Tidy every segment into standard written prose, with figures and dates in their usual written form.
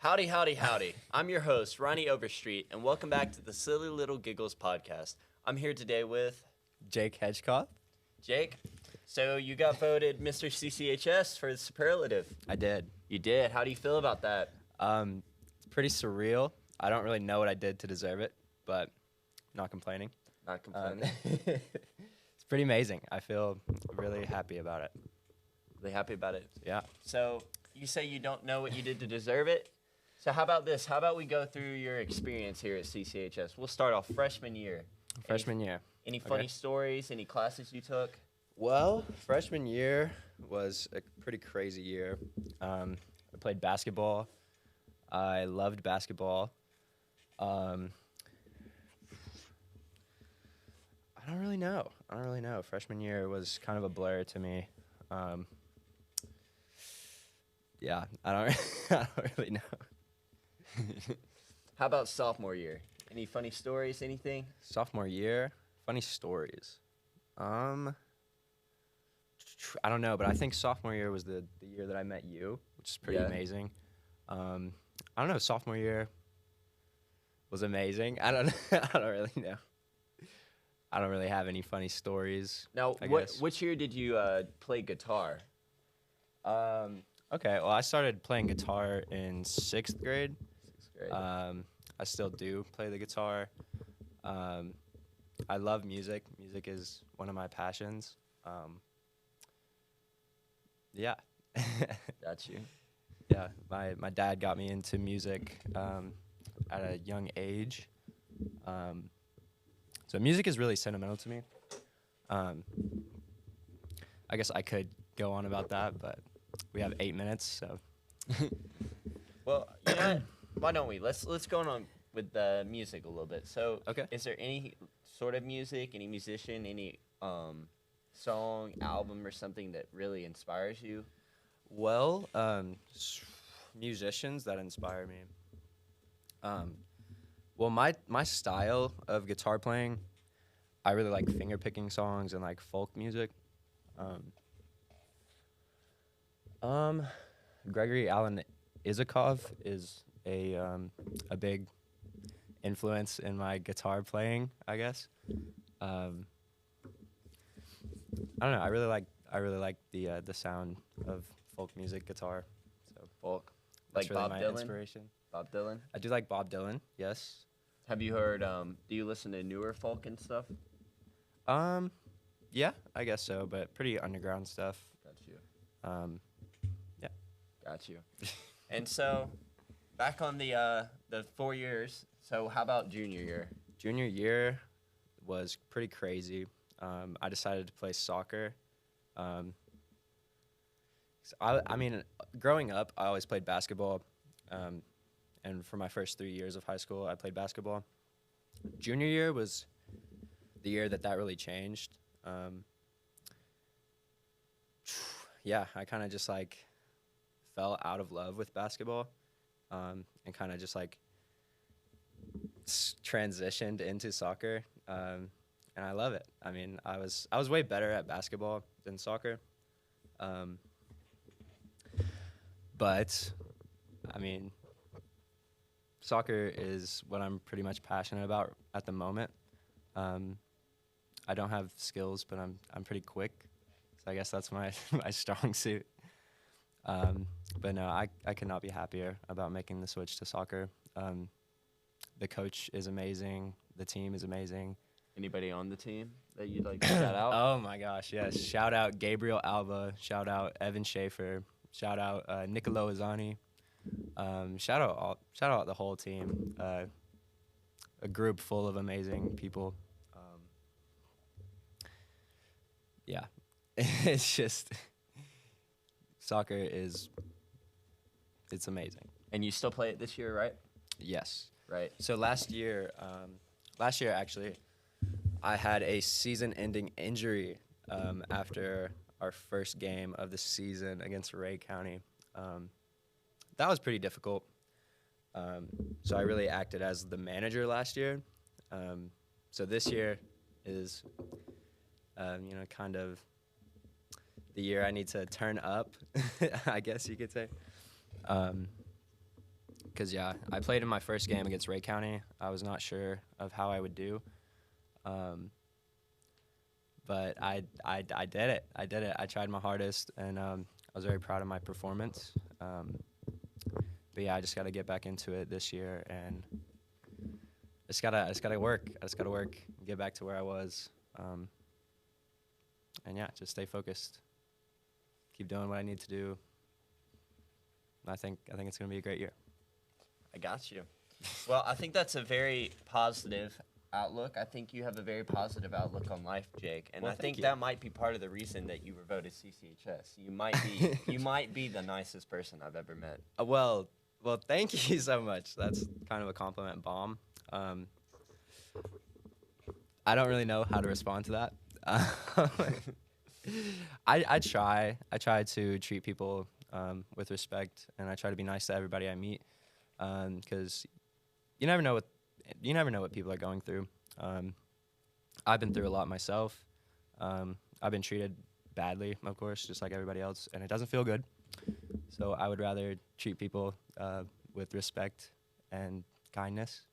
Howdy, howdy, howdy. I'm your host, Ronnie Overstreet, and welcome back to the Silly Little Giggles podcast. I'm here today with Jake Hedgecoth. Jake. So you got voted Mr.CCHS for the superlative. I did. You did. How do you feel about that? It's pretty surreal. I don't really know what I did to deserve it, but not complaining. Not complaining. It's pretty amazing. I feel really happy about it. Really happy about it. Yeah. So you say you don't know what you did to deserve it. So how about this? How about we go through your experience here at CCHS? We'll start off freshman year. Freshman year. Any funny stories? Any classes you took? Well, freshman year was a pretty crazy year. I played basketball. I loved basketball. I don't really know. Freshman year was kind of a blur to me. Yeah, I don't really know. How about sophomore year? Any funny stories, anything? Sophomore year, funny stories. I don't know, but I think sophomore year was the year that I met you, which is pretty amazing. I don't know, sophomore year was amazing. I don't really know. I don't really have any funny stories. Now, which year did you play guitar? Okay, well, I started playing guitar in 6th grade. Great. I still do play the guitar. I love music. Music is one of my passions. Yeah. Got you. Yeah, my dad got me into music at a young age. So music is really sentimental to me. I guess I could go on about that, but we have 8 minutes, so. Well, you know what? Why don't we? Let's go on with the music a little bit. So, Okay. Is there any sort of music, any musician, any song, album, or something that really inspires you? Well, musicians that inspire me. Well, my style of guitar playing, I really like finger picking songs and like folk music. Gregory Alan Isakov is a big influence in my guitar playing, I guess. I don't know. I really like the sound of folk music guitar. So Folk, that's like really Bob my Dylan. inspiration. Bob Dylan. I do like Bob Dylan. Yes. Have you heard? Do you listen to newer folk and stuff? Yeah, I guess so, but pretty underground stuff. Got you. Yeah. Got you. And so, back on the 4 years. So, how about junior year? Junior year was pretty crazy. I decided to play soccer. I mean, growing up, I always played basketball. And for my first 3 years of high school, I played basketball. Junior year was the year that really changed. Yeah, I kind of just like fell out of love with basketball, and kind of just like transitioned into soccer, and I love it. I mean, I was way better at basketball than soccer, but I mean, soccer is what I'm pretty much passionate about at the moment. I don't have skills, but I'm pretty quick, so I guess that's my strong suit. But no, I could not be happier about making the switch to soccer. The coach is amazing. The team is amazing. Anybody on the team that you'd like to shout out? Oh my gosh, yes! Shout out Gabriel Alba. Shout out Evan Schaefer. Shout out Nicolo Izzani. Shout out the whole team. A group full of amazing people. Yeah, it's just soccer it's amazing. And you still play it this year, right? Yes. Right. So last year actually, I had a season-ending injury after our first game of the season against Ray County. That was pretty difficult. So I really acted as the manager last year. So this year is, kind of the year I need to turn up, I guess you could say. Because, yeah, I played in my first game against Ray County. I was not sure of how I would do. But I did it. I did it. I tried my hardest, and I was very proud of my performance. But, yeah, I just got to get back into it this year, and I just gotta work. I just got to work and get back to where I was. And, yeah, just stay focused. Keep doing what I need to do. I think it's going to be a great year. I got you. Well, I think that's a very positive outlook. I think you have a very positive outlook on life, Jake. And Well, I think thank you. that might be part of the reason that you were voted CCHS. You might be the nicest person I've ever met. Well, thank you so much. That's kind of a compliment bomb. I don't really know how to respond to that. I try to treat people with respect, and I try to be nice to everybody I meet, because you never know what people are going through. I've been through a lot myself. I've been treated badly, of course, just like everybody else, and it doesn't feel good. So I would rather treat people with respect and kindness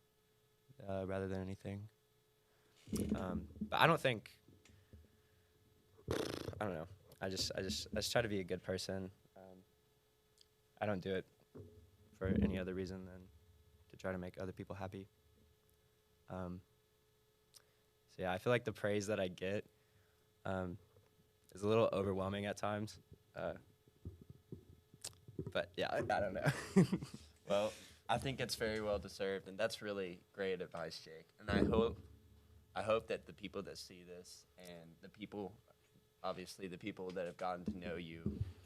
rather than anything. But I don't know. I just try to be a good person. I don't do it for any other reason than to try to make other people happy. So yeah, I feel like the praise that I get is a little overwhelming at times. But yeah, I don't know. Well, I think it's very well deserved, and that's really great advice, Jake. And I hope that the people that see this and the people that have gotten to know you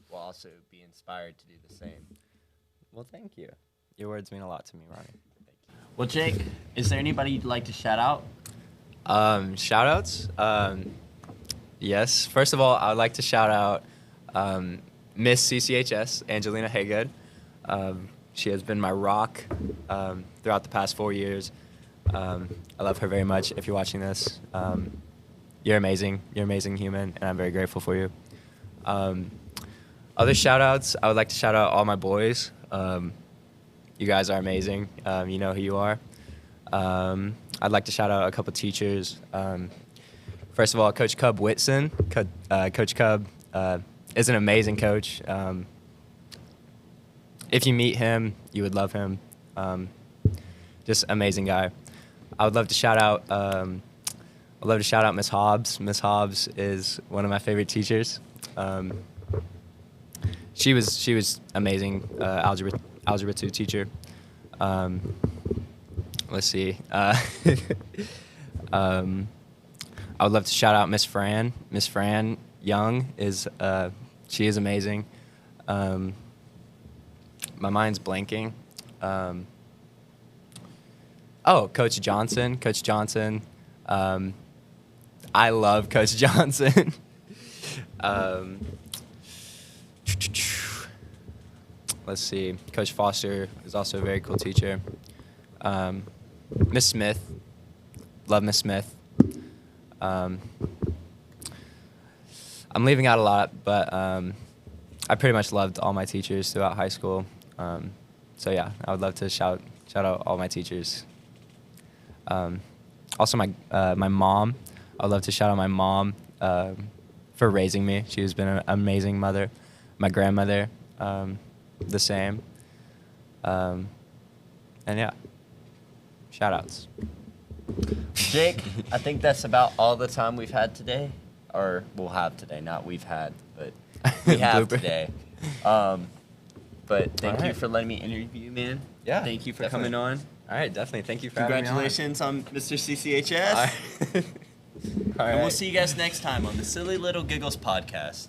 will also be inspired to do the same. Well, thank you. Your words mean a lot to me, Ronnie. Thank you. Well, Jake, is there anybody you'd like to shout out? Shout outs? Yes. First of all, I would like to shout out Miss.CCHS, Angelina Haygood. She has been my rock throughout the past 4 years. I love her very much. If you're watching this, you're amazing. You're an amazing human, and I'm very grateful for you. Other shout-outs, I would like to shout out all my boys. You guys are amazing. You know who you are. I'd like to shout out a couple teachers. First of all, Coach Cub Whitson. Coach Cub is an amazing coach. If you meet him, you would love him. Just amazing guy. I would love to shout out. I'd love to shout out Miss Hobbs. Miss Hobbs is one of my favorite teachers. She was amazing. Algebra 2 teacher. Let's see. I would love to shout out Miss Fran. Miss Fran Young she is amazing. My mind's blanking. Coach Johnson. Coach Johnson. I love Coach Johnson. Let's see. Coach Foster is also a very cool teacher. Miss Smith. Love Miss Smith. I'm leaving out a lot, but I pretty much loved all my teachers throughout high school. So yeah, I would love to shout out all my teachers. Also my mom. I'd love to shout out my mom for raising me. She has been an amazing mother. My grandmother, the same. And yeah, shout outs. Jake, I think that's about all the time we've had today. Or we'll have today, not we've had, but we have today. But thank you for letting me interview you, man. Yeah, thank you for definitely. coming on. All right, definitely. Thank you for having me on. Congratulations on Mr.CCHS. All right. And we'll see you guys next time on the Silly Little Giggles podcast.